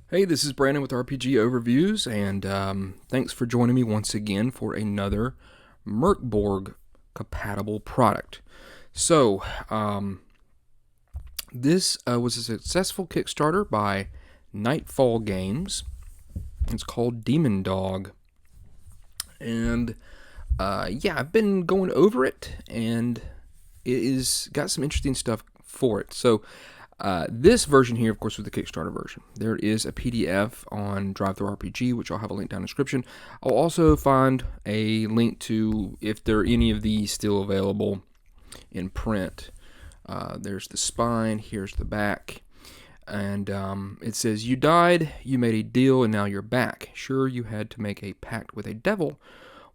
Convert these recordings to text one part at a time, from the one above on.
Hey, this is Brandon with RPG Overviews, and thanks for joining me once again for another Merkborg compatible product. So, this was a successful Kickstarter by Nightfall Games. It's called Demon Dog, and yeah, I've been going over it, and it is got some interesting stuff for it. So, this version here, of course, was the Kickstarter version. There is a PDF on DriveThruRPG, which I'll have a link down in the description. I'll also find a link to if there are any of these still available in print. There's the spine, here's the back, and it says, "You died, you made a deal, and now you're back. Sure, you had to make a pact with a devil,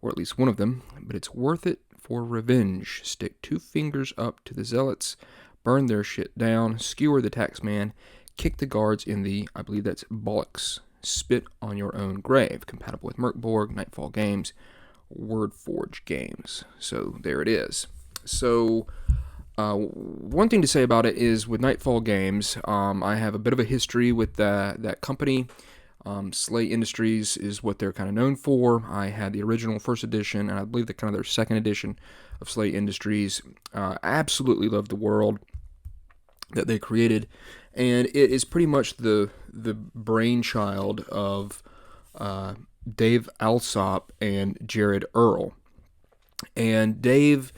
or at least one of them, but it's worth it for revenge. Stick 2 fingers up to the zealots, burn their shit down, skewer the taxman, kick the guards in the, I believe that's bollocks, spit on your own grave." Compatible with Merkborg, Nightfall Games, Wordforge Games. So there it is. So one thing to say about it is with Nightfall Games, I have a bit of a history with that company. Slate Industries is what they're kind of known for. I had the original first edition, and I believe the kind of their second edition of Slate Industries. Absolutely love the world that they created, and it is pretty much the brainchild of Dave Alsop and Jared Earl. And Dave,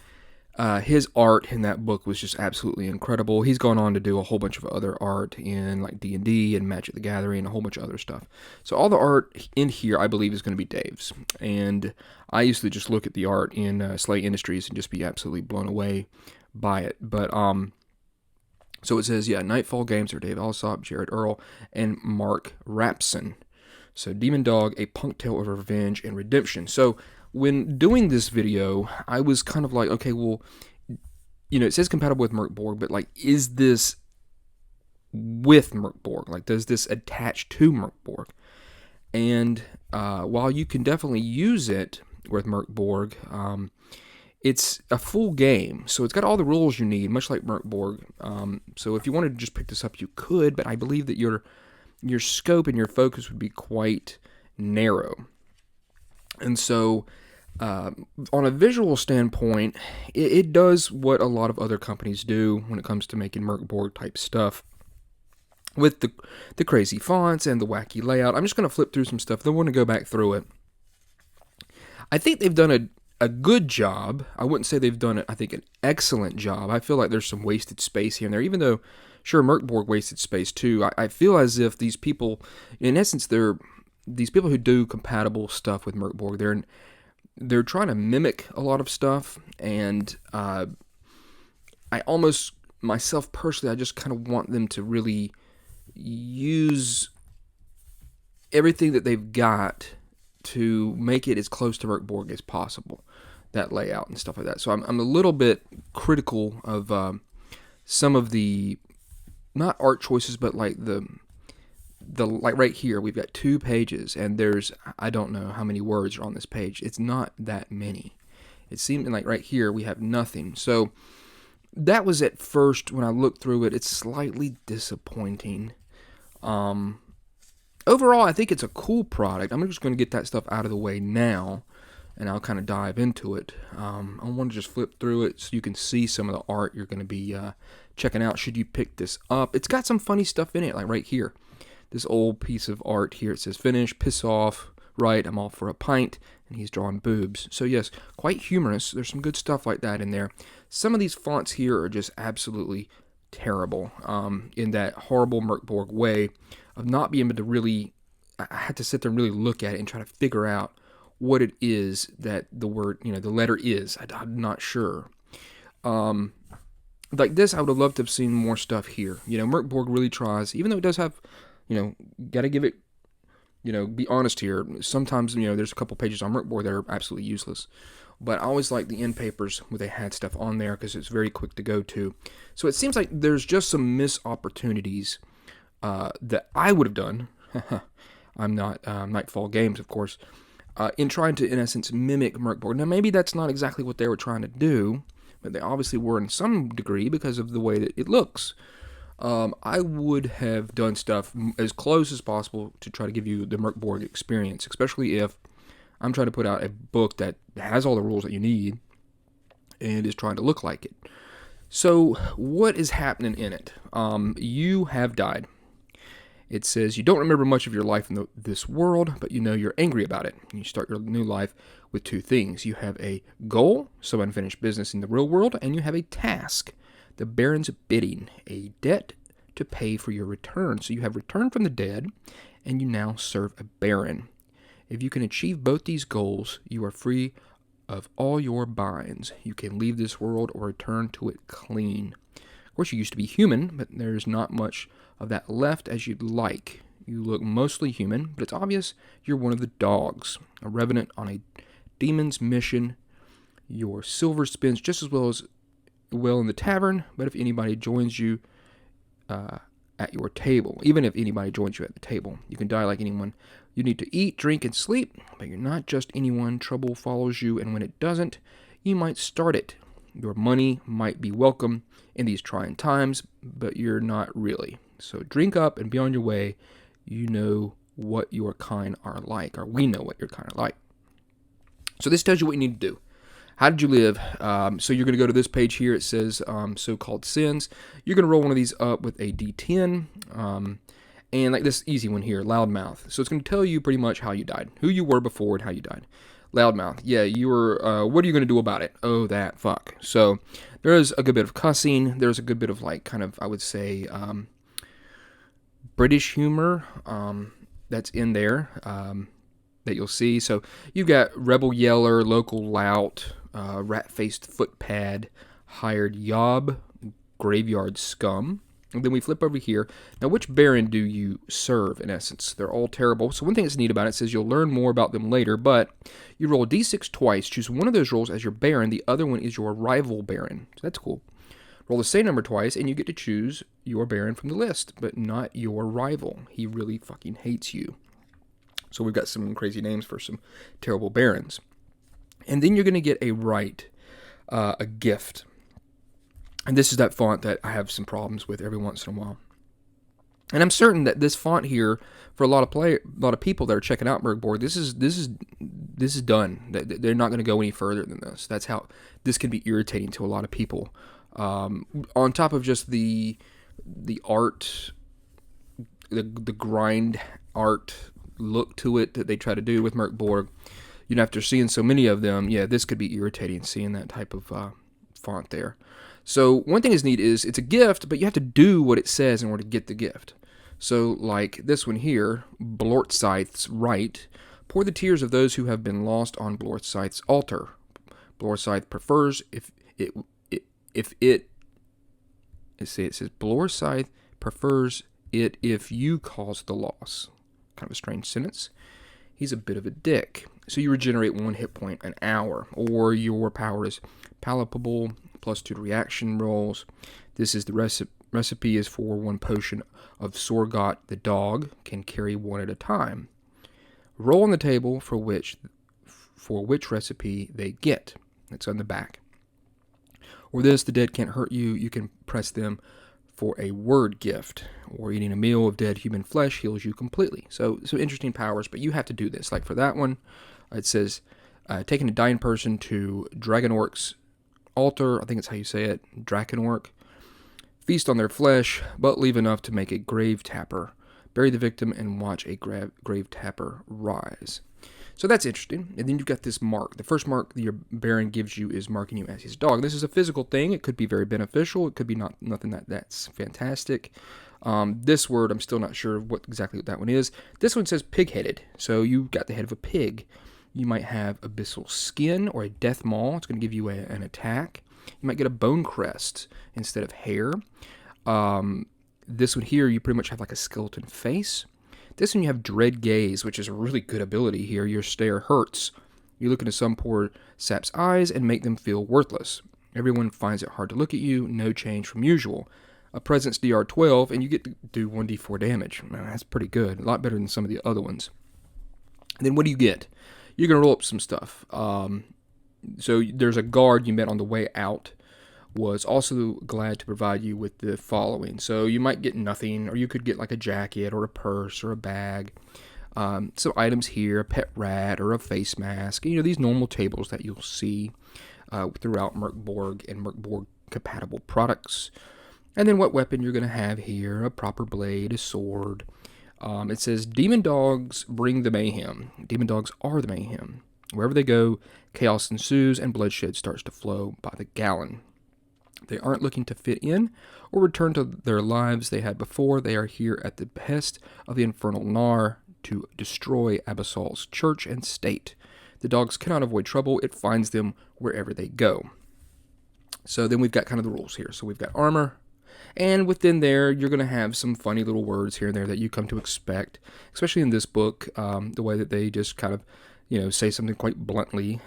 his art in that book was just absolutely incredible. He's gone on to do a whole bunch of other art in like D&D and Magic the Gathering and a whole bunch of other stuff. So all the art in here, I believe, is going to be Dave's. And I used to just look at the art in Slate Industries and just be absolutely blown away by it. But so it says, yeah, Nightfall Games are Dave Alsop, Jared Earl, and Mark Rapson. So Demon Dog, a punk tale of revenge and redemption. So when doing this video, I was kind of like, okay, well, it says compatible with Merkborg, but like, is this with Merkborg? Like, does this attach to Merkborg? And while you can definitely use it with Merkborg, it's a full game, so it's got all the rules you need, much like Merkborg. So if you wanted to just pick this up, you could, but I believe that your scope and your focus would be quite narrow. And so, on a visual standpoint, it does what a lot of other companies do when it comes to making Merkborg type stuff, with the crazy fonts and the wacky layout. I'm just going to flip through some stuff, then we're going to go back through it. I think they've done a good job. I wouldn't say they've done, I think, an excellent job. I feel like there's some wasted space here and there, even though, sure, Merkborg wasted space too. I feel as if these people, in essence, these people who do compatible stuff with Merkborg, they're trying to mimic a lot of stuff, and I almost, myself personally, I just kind of want them to really use everything that they've got to make it as close to Merkborg as possible, that layout and stuff like that. So I'm a little bit critical of some of the, not art choices, but like the like right here, we've got 2 pages, and there's, I don't know how many words are on this page. It's not that many. It seemed like right here we have nothing. So that was at first, when I looked through it, it's slightly disappointing. Overall, I think it's a cool product. I'm just going to get that stuff out of the way now, and I'll kind of dive into it. I want to just flip through it so you can see some of the art you're going to be checking out should you pick this up. It's got some funny stuff in it, like right here. This old piece of art here, it says, "Finish, piss off, right, I'm off for a pint," and he's drawing boobs. So yes, quite humorous. There's some good stuff like that in there. Some of these fonts here are just absolutely terrible, in that horrible Merkborg way of not being able to really, I had to sit there and really look at it and try to figure out what it is that the word, the letter is. I'm not sure. Like this, I would have loved to have seen more stuff here. Merkborg really tries, even though it does have, got to give it, be honest here. Sometimes, there's a couple pages on Merkborg that are absolutely useless. But I always like the end papers where they had stuff on there because it's very quick to go to. So it seems like there's just some missed opportunities that I would have done. I'm not Nightfall Games, of course, in trying to, in essence, mimic Merkborg. Now, maybe that's not exactly what they were trying to do, but they obviously were in some degree because of the way that it looks. I would have done stuff as close as possible to try to give you the Merkborg experience, especially if I'm trying to put out a book that has all the rules that you need and is trying to look like it. So, what is happening in it? You have died. It says you don't remember much of your life in this world, but you know you're angry about it. You start your new life with two things. You have a goal, some unfinished business in the real world, and you have a task, the Baron's bidding, a debt to pay for your return. So you have returned from the dead, and you now serve a Baron. If you can achieve both these goals, you are free of all your binds. You can leave this world or return to it clean. Of course, you used to be human, but there's not much of that left as you'd like. You look mostly human, but it's obvious you're one of the dogs, a revenant on a demon's mission. Your silver spins just as well in the tavern, but if anybody joins you at your table, even if anybody joins you at the table, you can die like anyone. You need to eat, drink, and sleep, but you're not just anyone. Trouble follows you, and when it doesn't, you might start it. Your money might be welcome in these trying times, but you're not really. So drink up and be on your way. You know what your kind are like, or we know what your kind are like. So this tells you what you need to do. How did you live? So you're going to go to this page here. It says so-called sins. You're going to roll one of these up with a D10. And like this easy one here, loudmouth. So it's going to tell you pretty much how you died, who you were before and how you died. Loudmouth. Yeah, you were, what are you going to do about it? Oh, that fuck. So there's a good bit of cussing. There's a good bit of like kind of, I would say, British humor that's in there that you'll see. So you've got rebel yeller, local lout, rat-faced footpad, hired yob, graveyard scum. And then we flip over here. Now, which Baron do you serve, in essence? They're all terrible. So one thing that's neat about it says you'll learn more about them later, but you roll a d6 twice. Choose one of those rolls as your Baron. The other one is your rival Baron. So that's cool. Roll the same number twice, and you get to choose your Baron from the list, but not your rival. He really fucking hates you. So we've got some crazy names for some terrible Barons. And then you're going to get a gift. And this is that font that I have some problems with every once in a while. And I'm certain that this font here, for a lot of people that are checking out Merkborg, this is done. They're not going to go any further than this. That's how this can be irritating to a lot of people. On top of just the art, the grind art look to it that they try to do with Merkborg, after seeing so many of them, this could be irritating seeing that type of font there. So one thing is neat is it's a gift, but you have to do what it says in order to get the gift. So like this one here, Blortsyth's right, pour the tears of those who have been lost on Blortsyth's altar. Blortsyth prefers it says Blortsyth prefers it if you cause the loss. Kind of a strange sentence. He's a bit of a dick. So you regenerate 1 hit point an hour, or your power is palpable, +2 to reaction rolls. This is the recipe is for 1 potion of Sorgot the dog, can carry 1 at a time. Roll on the table for which recipe they get. It's on the back. Or this, the dead can't hurt you. You can press them for a word gift, or eating a meal of dead human flesh heals you completely. So interesting powers, but you have to do this. Like for that one, it says, taking a dying person to Dragonorc's altar, I think that's how you say it, Draconorc. Feast on their flesh, but leave enough to make a grave tapper. Bury the victim and watch a grave tapper rise. So that's interesting. And then you've got this mark. The first mark that your Baron gives you is marking you as his dog. This is a physical thing. It could be very beneficial. It could be nothing that's fantastic. This word, I'm still not sure exactly what that one is. This one says pig-headed. So you've got the head of a pig. You might have abyssal skin or a death maul. It's going to give you an attack. You might get a bone crest instead of hair. This one here, you pretty much have like a skeleton face. This one you have dread gaze, which is a really good ability here. Your stare hurts. You look into some poor sap's eyes and make them feel worthless. Everyone finds it hard to look at you. No change from usual. A presence DR 12, and you get to do 1d4 damage. Man, that's pretty good. A lot better than some of the other ones. And then what do you get? You're going to roll up some stuff. So there's a guard you met on the way out, was also glad to provide you with the following. So you might get nothing, or you could get like a jacket or a purse or a bag. Some items here, a pet rat or a face mask. These normal tables that you'll see throughout Merkborg and Merkborg compatible products. And then what weapon you're going to have here, a proper blade, a sword. It says, Demon dogs bring the mayhem. Demon dogs are the mayhem. Wherever they go, chaos ensues and bloodshed starts to flow by the gallon. They aren't looking to fit in or return to their lives they had before. They are here at the behest of the infernal Gnar to destroy Abbasal's church and state. The dogs cannot avoid trouble. It finds them wherever they go. So then we've got kind of the rules here. So we've got armor. And within there, you're going to have some funny little words here and there that you come to expect, especially in this book, the way that they just kind of, say something quite bluntly,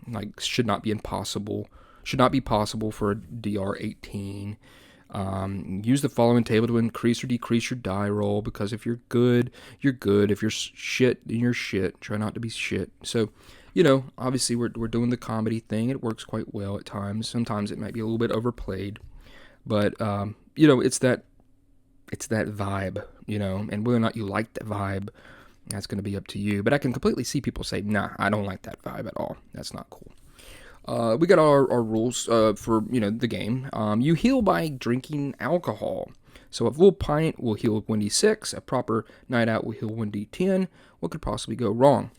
like should not be possible for a DR18. Use the following table to increase or decrease your die roll, because if you're good, you're good. If you're shit, then you're shit. Try not to be shit. So, obviously we're doing the comedy thing. It works quite well at times. Sometimes it might be a little bit overplayed. But, it's that vibe, and whether or not you like that vibe, that's going to be up to you. But I can completely see people say, nah, I don't like that vibe at all. That's not cool. We got our rules for, the game. You heal by drinking alcohol. So a full pint will heal 1d6. A proper night out will heal 1d10. What could possibly go wrong?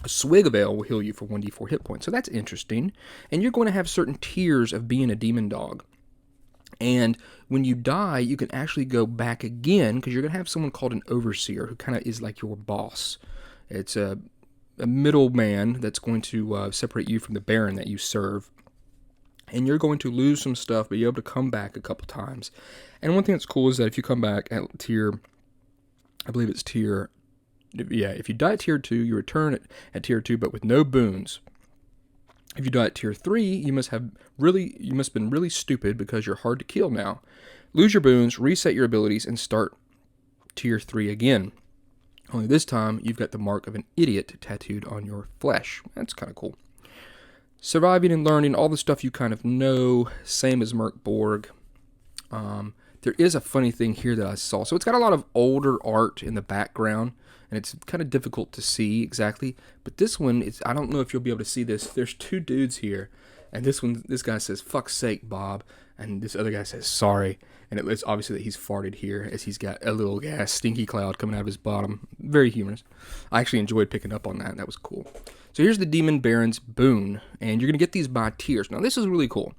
A swig of ale will heal you for 1d4 hit points. So that's interesting. And you're going to have certain tiers of being a demon dog. And when you die, you can actually go back again, because you're going to have someone called an overseer who kind of is like your boss. It's a middleman that's going to separate you from the baron that you serve. And you're going to lose some stuff, but you're able to come back a couple times. And one thing that's cool is that if you come back at tier, I believe it's tier, if you die at tier 2, you return at tier 2, but with no boons. If you die at tier 3, you must have been really stupid, because you're hard to kill now. Lose your boons, reset your abilities, and start tier 3 again. Only this time, you've got the mark of an idiot tattooed on your flesh. That's kind of cool. Surviving and learning, all the stuff you kind of know, same as Merkborg. There is a funny thing here that I saw. So it's got a lot of older art in the background, and it's kind of difficult to see exactly. But this one, I don't know if you'll be able to see this. There's two dudes here, and this guy says, "Fuck's sake, Bob," and this other guy says, "Sorry." And it's obviously that he's farted here, as he's got a little gas stinky cloud coming out of his bottom. Very humorous. I actually enjoyed picking up on that. That was cool. So here's the Demon Baron's boon, and you're going to get these by tiers. Now, this is really cool.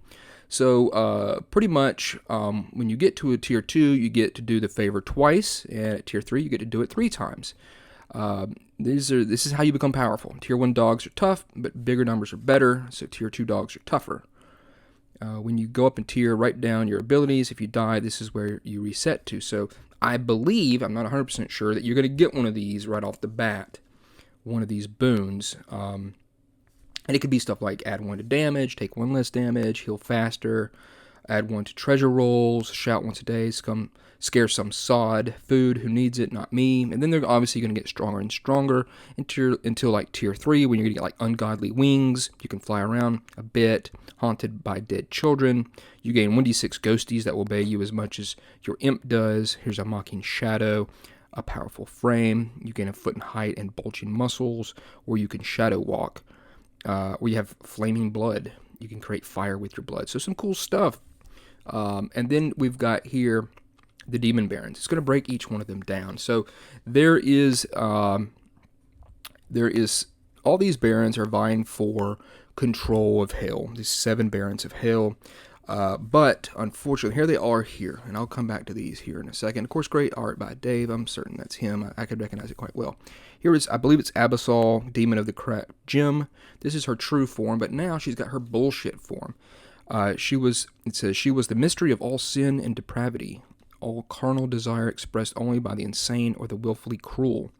So pretty much when you get to a tier 2, you get to do the favor twice, and at tier 3, you get to do it 3 times. This is how you become powerful. Tier 1 dogs are tough, but bigger numbers are better, so tier 2 dogs are tougher. When you go up in tier, write down your abilities. If you die, this is where you reset to. So I believe, I'm not 100% sure, that you're going to get one of these right off the bat, one of these boons. And it could be stuff like add 1 to damage, take 1 less damage, heal faster, add 1 to treasure rolls, shout once a day, scare some sod, food, who needs it, not me. And then they're obviously going to get stronger and stronger until like tier 3, when you're going to get like ungodly wings. You can fly around a bit, haunted by dead children. You gain 1d6 ghosties that will obey you as much as your imp does. Here's a mocking shadow, a powerful frame. You gain a foot in height and bulging muscles, or you can shadow walk. Where you have flaming blood. You can create fire with your blood. So some cool stuff. And then we've got here the Demon Barons. It's going to break each one of them down. So there is all these barons are vying for control of hell. These 7 barons of hell. But unfortunately, here they are here. And I'll come back to these here in a second. Of course, great art by Dave. I'm certain that's him. I could recognize it quite well. Here is, I believe it's Abyssal, Demon of the Cracked Gem. This is her true form, but now she's got her bullshit form. It says, she was the mystery of all sin and depravity, all carnal desire expressed only by the insane or the willfully cruel.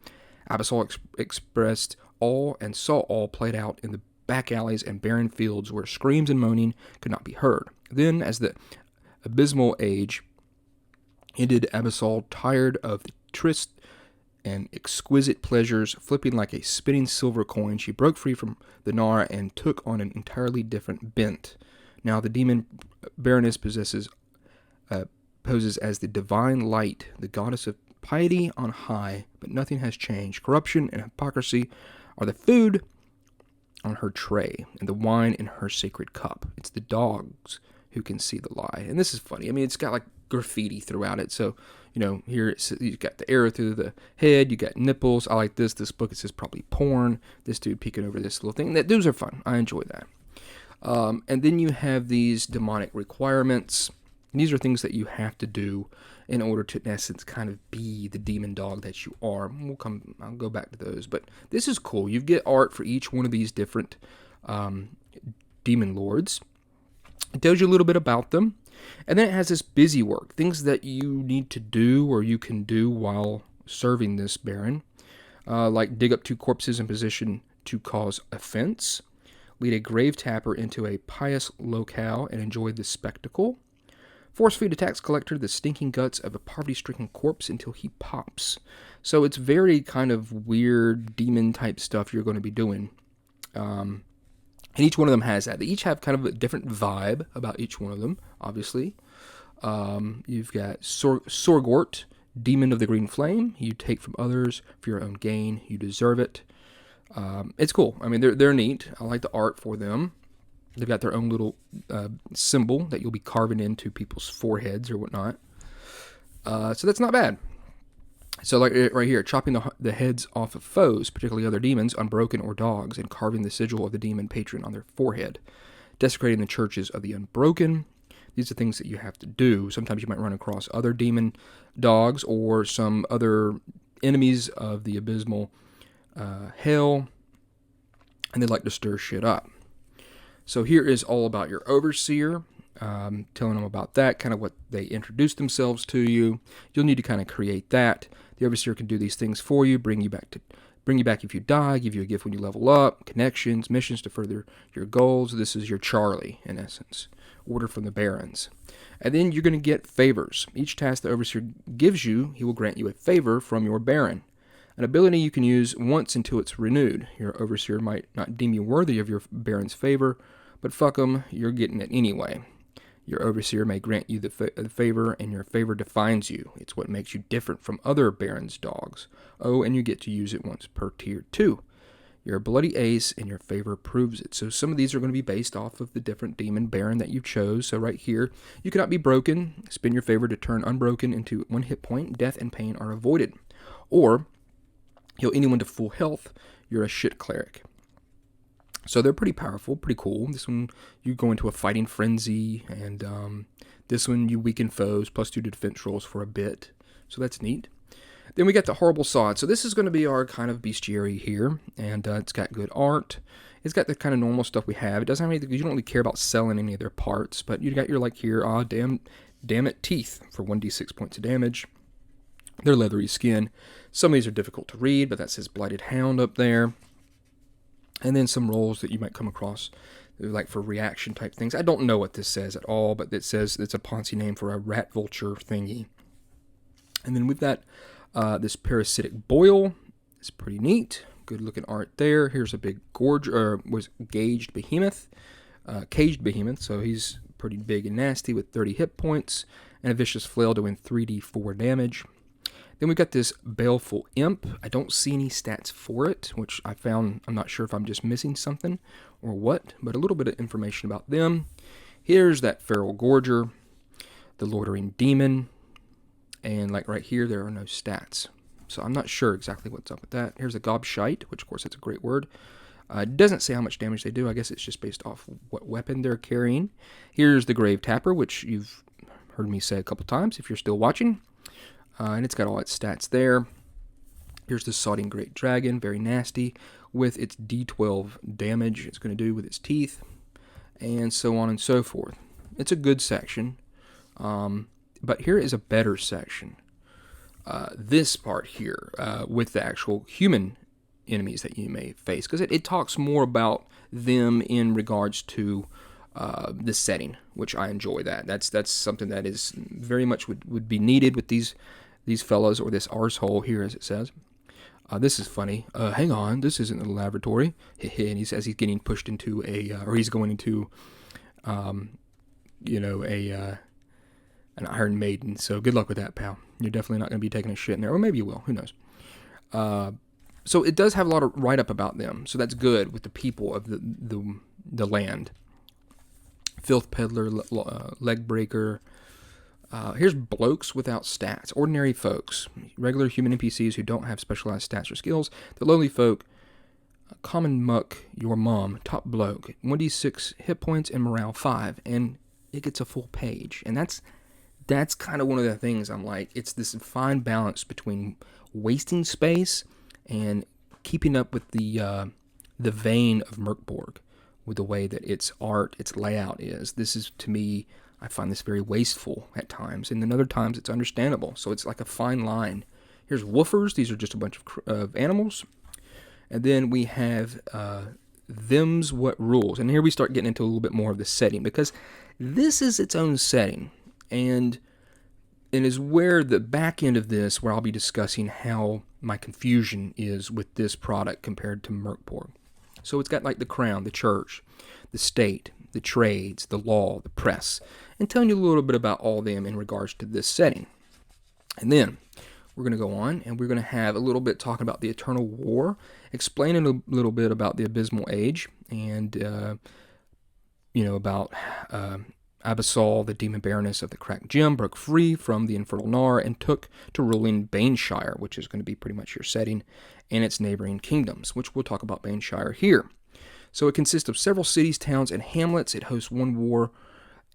Abyssal expressed all and saw all played out in the back alleys and barren fields where screams and moaning could not be heard. Then, as the abysmal age ended, Abyssal, tired of the tryst and exquisite pleasures, flipping like a spinning silver coin, she broke free from the Gnar and took on an entirely different bent. Now, the demon Baroness poses as the divine light, the goddess of piety on high, but nothing has changed. Corruption and hypocrisy are the food on her tray and the wine in her sacred cup. It's the dogs who can see the lie. And this is funny. I mean, it's got like graffiti throughout it. So, here you got the arrow through the head. You got nipples. I like this. This book, it says probably porn. This dude peeking over this little thing. Those are fun. I enjoy that. And then you have these demonic requirements. These are things that you have to do in order to, in essence, kind of be the demon dog that you are. I'll go back to those. But this is cool. You get art for each one of these different demon lords. It tells you a little bit about them. And then it has this busy work, things that you need to do or you can do while serving this Baron. Like dig up 2 corpses in position to cause offense. Lead a grave tapper into a pious locale and enjoy the spectacle. Force feed a tax collector the stinking guts of a poverty-stricken corpse until he pops. So it's very kind of weird demon-type stuff you're going to be doing. And each one of them has that. They each have kind of a different vibe about each one of them, obviously. You've got Sorgort, Demon of the Green Flame. You take from others for your own gain. You deserve it. It's cool. I mean, they're neat. I like the art for them. They've got their own little symbol that you'll be carving into people's foreheads or whatnot. So that's not bad. So like right here, chopping the heads off of foes, particularly other demons, unbroken or dogs, and carving the sigil of the demon patron on their forehead. Desecrating the churches of the unbroken. These are things that you have to do. Sometimes you might run across other demon dogs or some other enemies of the abysmal hell, and they like to stir shit up. So here is all about your overseer, telling them about that, kind of what they introduce themselves to you. You'll need to kind of create that. The overseer can do these things for you, bring you back if you die, give you a gift when you level up, connections, missions to further your goals. This is your Charlie, in essence. Order from the barons. And then you're going to get favors. Each task the overseer gives you, he will grant you a favor from your baron. An ability you can use once until it's renewed. Your overseer might not deem you worthy of your baron's favor, but fuck 'em, you're getting it anyway. Your overseer may grant you the favor, and your favor defines you. It's what makes you different from other baron's dogs. Oh, and you get to use it once per tier 2. You're a bloody ace, and your favor proves it. So some of these are going to be based off of the different demon baron that you chose. So right here, you cannot be broken. Spend your favor to turn unbroken into 1 hit point. Death and pain are avoided. Or heal anyone to full health. You're a shit cleric. So they're pretty powerful, pretty cool. This one, you go into a fighting frenzy, and this one, you weaken foes, +2 to defense rolls for a bit. So that's neat. Then we got the horrible sod. So this is going to be our kind of bestiary here, and it's got good art. It's got the kind of normal stuff we have. It doesn't have anything, you don't really care about selling any of their parts, but you got your, like here, damn it, teeth for 1d6 points of damage. Their leathery skin. Some of these are difficult to read, but that says Blighted Hound up there. And then some rolls that you might come across, like for reaction type things. I don't know what this says at all, but it says it's a Ponzi name for a rat vulture thingy. And then we've got this parasitic boil. It's pretty neat. Good looking art there. Here's a big caged behemoth. So he's pretty big and nasty with 30 hit points. And a vicious flail doing 3d4 damage. Then we got this Baleful Imp. I don't see any stats for it, which I found, I'm not sure if I'm just missing something or what, but a little bit of information about them. Here's that Feral Gorger, the Loitering Demon, and like right here, there are no stats. So I'm not sure exactly what's up with that. Here's a Gobshite, which of course that's a great word. It doesn't say how much damage they do. I guess it's just based off what weapon they're carrying. Here's the Grave Tapper, which you've heard me say a couple times if you're still watching. And it's got all its stats there. Here's the Sodding Great Dragon, very nasty, with its D12 damage it's going to do with its teeth, and so on and so forth. It's a good section, but here is a better section. This part here, with the actual human enemies that you may face, because it talks more about them in regards to the setting, which I enjoy that. That's something that is very much would be needed with these fellows, or this arsehole here, as it says. This is funny. Hang on, this isn't the laboratory. And he says he's getting pushed into or he's going into an Iron Maiden. So good luck with that, pal. You're definitely not going to be taking a shit in there, or maybe you will. Who knows? So it does have a lot of write up about them. So that's good with the people of the land. Filth peddler, leg breaker. Here's blokes without stats, ordinary folks, regular human NPCs who don't have specialized stats or skills. The lowly folk, common muck, your mom, top bloke, 1d6 hit points and morale 5, and it gets a full page. And that's kind of one of the things I'm like, it's this fine balance between wasting space and keeping up with the vein of Merkborg, with the way that its art, its layout is. This is, to me, I find this very wasteful at times, and then other times it's understandable. So it's like a fine line. Here's woofers. These are just a bunch of animals. And then we have them's what rules. And here we start getting into a little bit more of the setting, because this is its own setting. And is where the back end of this, where I'll be discussing how my confusion is with this product compared to Merkborg. So it's got like the crown, the church, the state, the trades, the law, the press, and telling you a little bit about all of them in regards to this setting. And then we're going to go on, and we're going to have a little bit talking about the Eternal War, explaining a little bit about the Abysmal Age, and about Abyssal, the demon baroness of the Cracked Gem, broke free from the Infernal Gnar and took to ruling Baneshire, which is going to be pretty much your setting, and its neighboring kingdoms, which we'll talk about Baneshire here. So it consists of several cities, towns, and hamlets. It hosts one war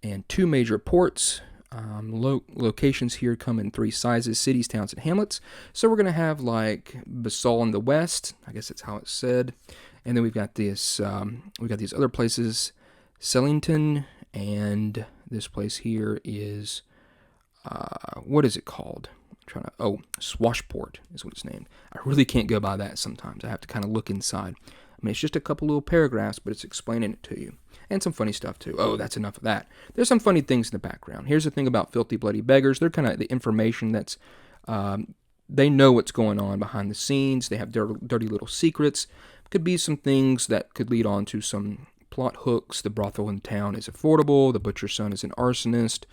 and 2 major ports. Locations here come in 3 sizes: cities, towns, and hamlets. So we're going to have like Basal in the west. I guess that's how it's said. And then we've got these other places, Sellington, and this place here is what is it called? Swashport is what it's named. I really can't go by that sometimes. I have to kind of look inside. I mean, it's just a couple little paragraphs, but it's explaining it to you. And some funny stuff, too. Oh, that's enough of that. There's some funny things in the background. Here's the thing about Filthy Bloody Beggars. They're kind of the information that's... they know what's going on behind the scenes. They have dirty little secrets. Could be some things that could lead on to some plot hooks. The brothel in town is affordable. The butcher's son is an arsonist.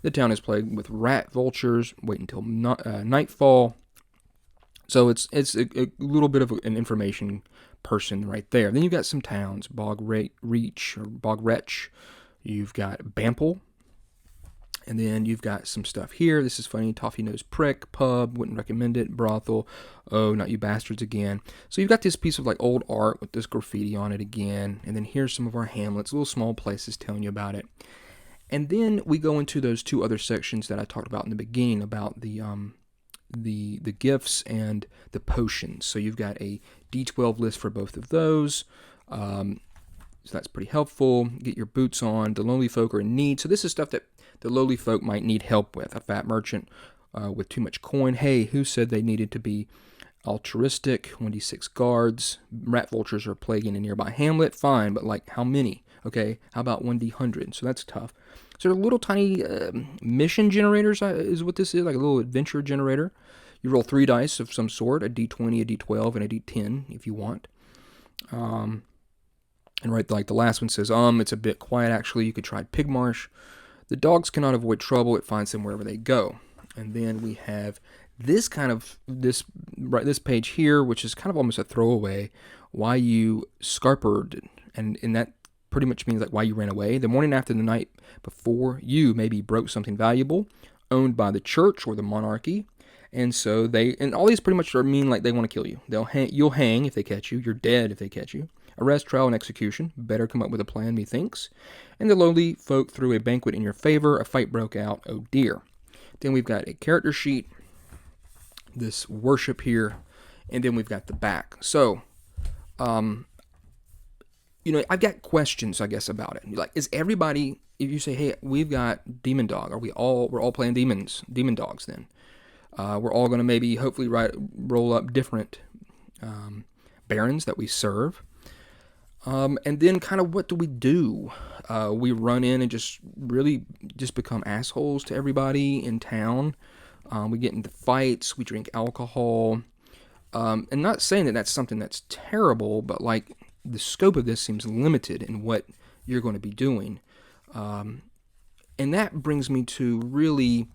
The town is plagued with rat vultures. Wait until nightfall. So it's a little bit of an information person right there. Then you've got some towns, Bog Reach or Bog Wretch. You've got Bample. And then you've got some stuff here. This is funny. Toffee Nose Prick, Pub, wouldn't recommend it. Brothel, oh, not you bastards again. So you've got this piece of like old art with this graffiti on it again. And then here's some of our hamlets, little small places telling you about it. And then we go into those 2 other sections that I talked about in the beginning about the gifts and the potions. So you've got a D12 list for both of those. So that's pretty helpful. Get your boots on. The lowly folk are in need. So this is stuff that the lowly folk might need help with. A fat merchant with too much coin. Hey, who said they needed to be altruistic? 1d6 guards. Rat vultures are plaguing a nearby hamlet. Fine, but like how many? Okay, how about 1d100? So that's tough. So they're little tiny mission generators is what this is, like a little adventure generator. You roll 3 dice of some sort, a d20, a d12, and a d10 if you want. And right, like the last one says, it's a bit quiet actually. You could try Pigmarsh. The dogs cannot avoid trouble. It finds them wherever they go. And then we have this page here, which is kind of almost a throwaway. Why you scarpered, and that pretty much means like why you ran away. The morning after the night before, you maybe broke something valuable owned by the church or the monarchy. And so and all these pretty much mean like they want to kill you. You'll hang if they catch you. You're dead if they catch you. Arrest, trial, and execution. Better come up with a plan, methinks. And the lowly folk threw a banquet in your favor. A fight broke out. Oh dear. Then we've got a character sheet. This worship here. And then we've got the back. So, I've got questions, I guess, about it. Like, is everybody, if you say, hey, we've got Demon Dog, we're all playing Demon Dogs then? We're all going to maybe hopefully roll up different barons that we serve. And then kind of what do? We run in and just become assholes to everybody in town. We get into fights. We drink alcohol. And not saying that that's something that's terrible, but like the scope of this seems limited in what you're going to be doing. And that brings me to really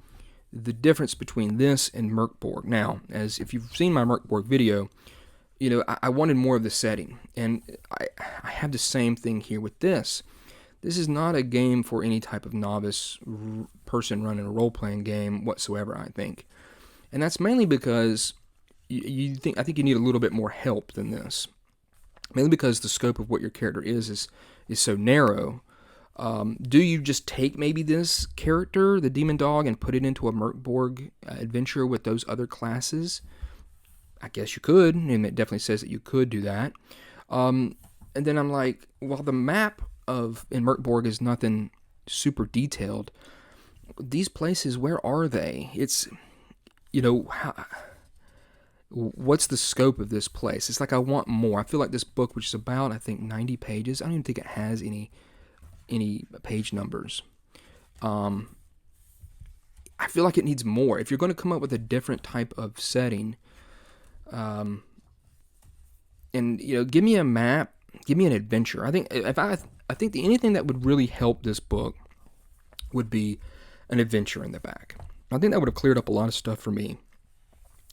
the difference between this and Merkborg. Now, as if you've seen my Merkborg video, I wanted more of the setting, and I have the same thing here with this. This is not a game for any type of novice person running a role-playing game whatsoever, I think. And that's mainly because I think you need a little bit more help than this. Mainly because the scope of what your character is so narrow. Do you just take maybe this character, the Demon Dog, and put it into a Merkborg adventure with those other classes? I guess you could, and it definitely says that you could do that. And then I'm like, while the map in Merkborg is nothing super detailed, these places, where are they? It's, what's the scope of this place? It's like I want more. I feel like this book, which is about, I think, 90 pages, I don't even think it has any page numbers. I feel like it needs more. If you're going to come up with a different type of setting, and give me a map, give me an adventure. I think anything that would really help this book would be an adventure in the back. I think that would have cleared up a lot of stuff for me.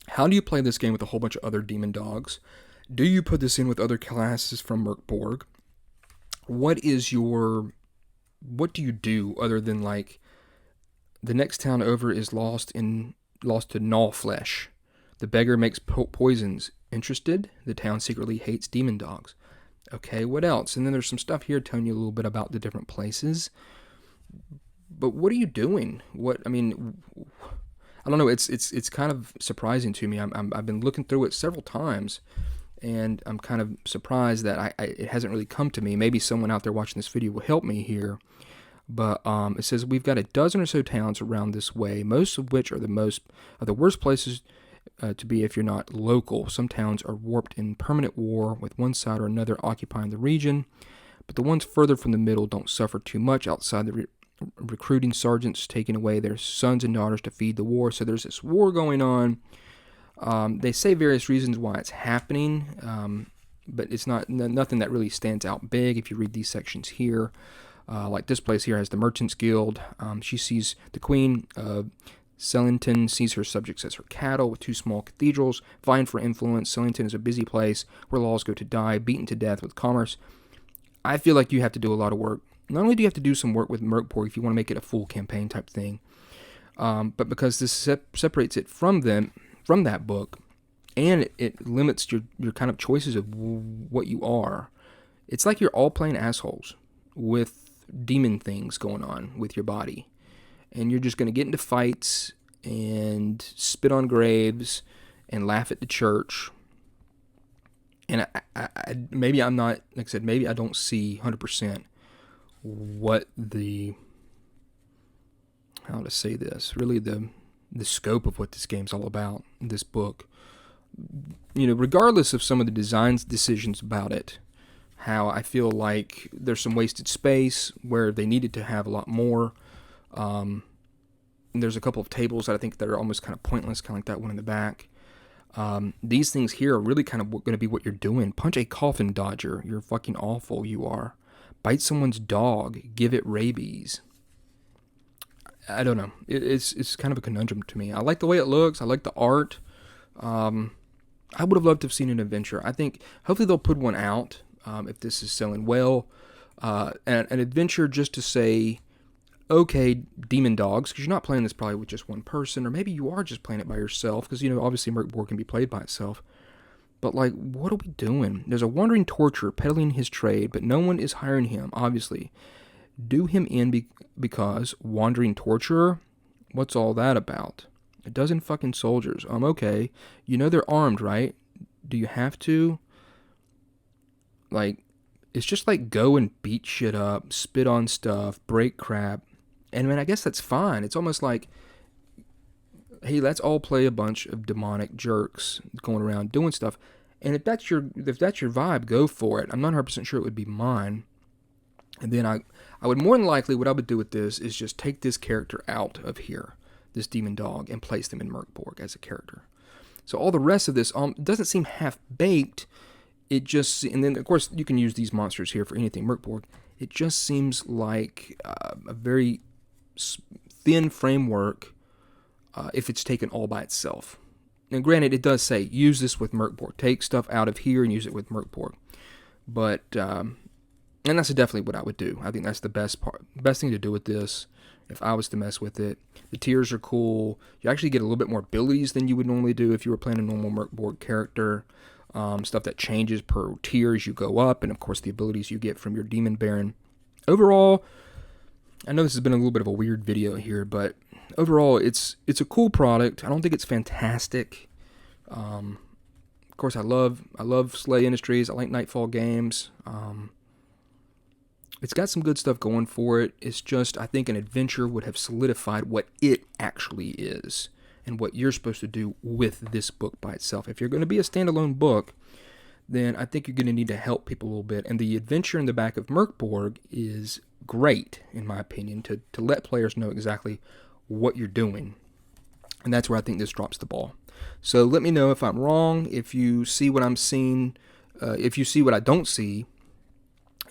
How do you play this game with a whole bunch of other demon dogs? Do you put this in with other classes from Merkborg? What do you do other than, like, the next town over is lost to Gnawflesh. The beggar makes poisons. Interested? The town secretly hates demon dogs. Okay, what else? And then there's some stuff here telling you a little bit about the different places. But what are you doing? I don't know. It's kind of surprising to me. I've been looking through it several times, and I'm kind of surprised that it hasn't really come to me. Maybe someone out there watching this video will help me here. But it says we've got a dozen or so towns around this way, most of which are the worst places to be if you're not local. Some towns are warped in permanent war with one side or another occupying the region, but the ones further from the middle don't suffer too much outside the recruiting sergeants taking away their sons and daughters to feed the war. So there's this war going on. They say various reasons why it's happening, but it's nothing that really stands out big if you read these sections here. Like this place here has the Merchants Guild. She sees the Queen of Sellington sees her subjects as her cattle with two small cathedrals, vying for influence. Sellington is a busy place where laws go to die, beaten to death with commerce. I feel like you have to do a lot of work. Not only do you have to do some work with Merkborg if you want to make it a full campaign type thing, but because this separates it from that book, and it limits your kind of choices of what you are. It's like you're all playing assholes with demon things going on with your body. And you're just going to get into fights and spit on graves and laugh at the church. And maybe I'm not, like I said, maybe I don't see 100% what how to say this, really the scope of what this game's all about, this book. Regardless of some of the design decisions about it, how I feel like there's some wasted space where they needed to have a lot more. There's a couple of tables that I think that are almost kind of pointless, kind of like that one in the back. These things here are really kind of going to be what you're doing. Punch a coffin dodger. You're fucking awful, you are. Bite someone's dog. Give it rabies. I don't know. It's kind of a conundrum to me. I like the way it looks. I like the art. I would have loved to have seen an adventure. I think hopefully they'll put one out if this is selling well. An adventure just to say, okay, demon dogs, because you're not playing this probably with just one person, or maybe you are just playing it by yourself, because, obviously Merkborg can be played by itself. But, like, what are we doing? There's a wandering torturer peddling his trade, but no one is hiring him, obviously. Do him in because wandering torturer? What's all that about? A dozen fucking soldiers. Okay. They're armed, right? Do you have to? Like, it's just like go and beat shit up, spit on stuff, break crap. And I guess that's fine. It's almost like, hey, let's all play a bunch of demonic jerks going around doing stuff. And if that's your vibe, go for it. I'm not 100% sure it would be mine. And then I would more than likely, what I would do with this is just take this character out of here, this demon dog, and place them in Merkborg as a character. So all the rest of this doesn't seem half-baked. And then, of course, you can use these monsters here for anything Merkborg. it just seems like a very thin framework if it's taken all by itself. Now, granted, it does say use this with Merkborg. Take stuff out of here and use it with Merkborg. But and that's definitely what I would do. I think that's the best thing to do with this. If I was to mess with it, the tiers are cool. You actually get a little bit more abilities than you would normally do if you were playing a normal Merkborg character. Stuff that changes per tier as you go up, and of course the abilities you get from your Demon Baron. Overall, I know this has been a little bit of a weird video here, but overall it's a cool product. I don't think it's fantastic. Of course, I love Slay Industries. I like Nightfall Games. It's got some good stuff going for it. It's just, I think an adventure would have solidified what it actually is and what you're supposed to do with this book by itself. If you're going to be a standalone book, then I think you're going to need to help people a little bit. And the adventure in the back of Merkborg is great, in my opinion, to let players know exactly what you're doing. And that's where I think this drops the ball. So let me know if I'm wrong, if you see what I'm seeing, if you see what I don't see,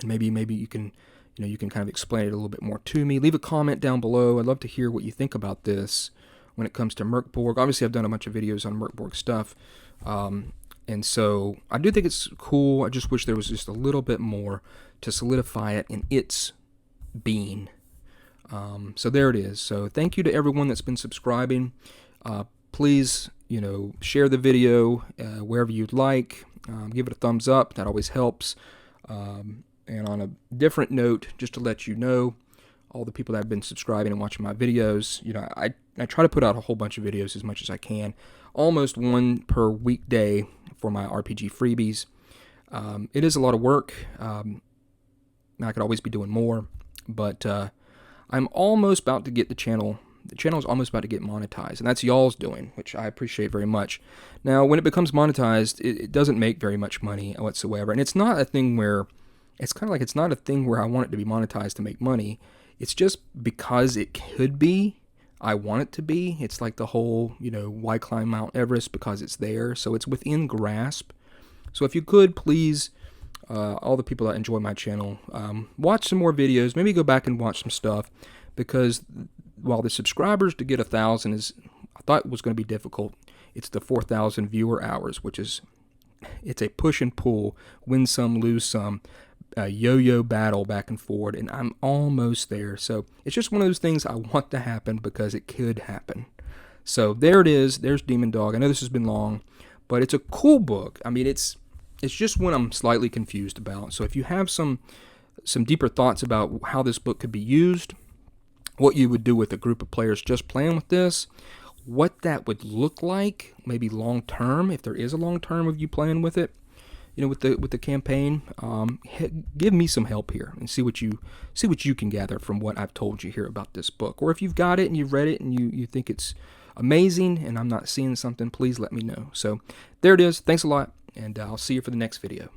and maybe you can kind of explain it a little bit more to me. Leave a comment down below. I'd love to hear what you think about this when it comes to Merkborg. Obviously, I've done a bunch of videos on Merkborg stuff, and so I do think it's cool. I just wish there was just a little bit more to solidify it in its being. So there it is. So thank you to everyone that's been subscribing. Please, share the video wherever you'd like. Give it a thumbs up. That always helps. And on a different note, just to let you know, all the people that have been subscribing and watching my videos, I try to put out a whole bunch of videos as much as I can, almost one per weekday for my RPG freebies. It is a lot of work. I could always be doing more, but I'm almost about to get the channel. The channel is almost about to get monetized, and that's y'all's doing, which I appreciate very much. Now, when it becomes monetized, it doesn't make very much money whatsoever, and it's not a thing where it's kind of like it's not a thing where I want it to be monetized to make money. It's just because it could be, I want it to be. It's like the whole, why climb Mount Everest? Because it's there. So it's within grasp. So if you could, please, all the people that enjoy my channel, watch some more videos. Maybe go back and watch some stuff. Because while the subscribers to get 1,000 is, I thought was going to be difficult, it's the 4,000 viewer hours, which is, it's a push and pull, win some, lose some, a yo-yo battle back and forward, and I'm almost there. So it's just one of those things I want to happen because it could happen. So there it is. There's Demon Dog. I know this has been long, but it's a cool book. I mean, it's just one I'm slightly confused about. So if you have some deeper thoughts about how this book could be used, what you would do with a group of players just playing with this, what that would look like, maybe long term, if there is a long term of you playing with it, with the campaign, give me some help here and see what you can gather from what I've told you here about this book. Or if you've got it and you've read it and you think it's amazing and I'm not seeing something, please let me know. So there it is. Thanks a lot, and I'll see you for the next video.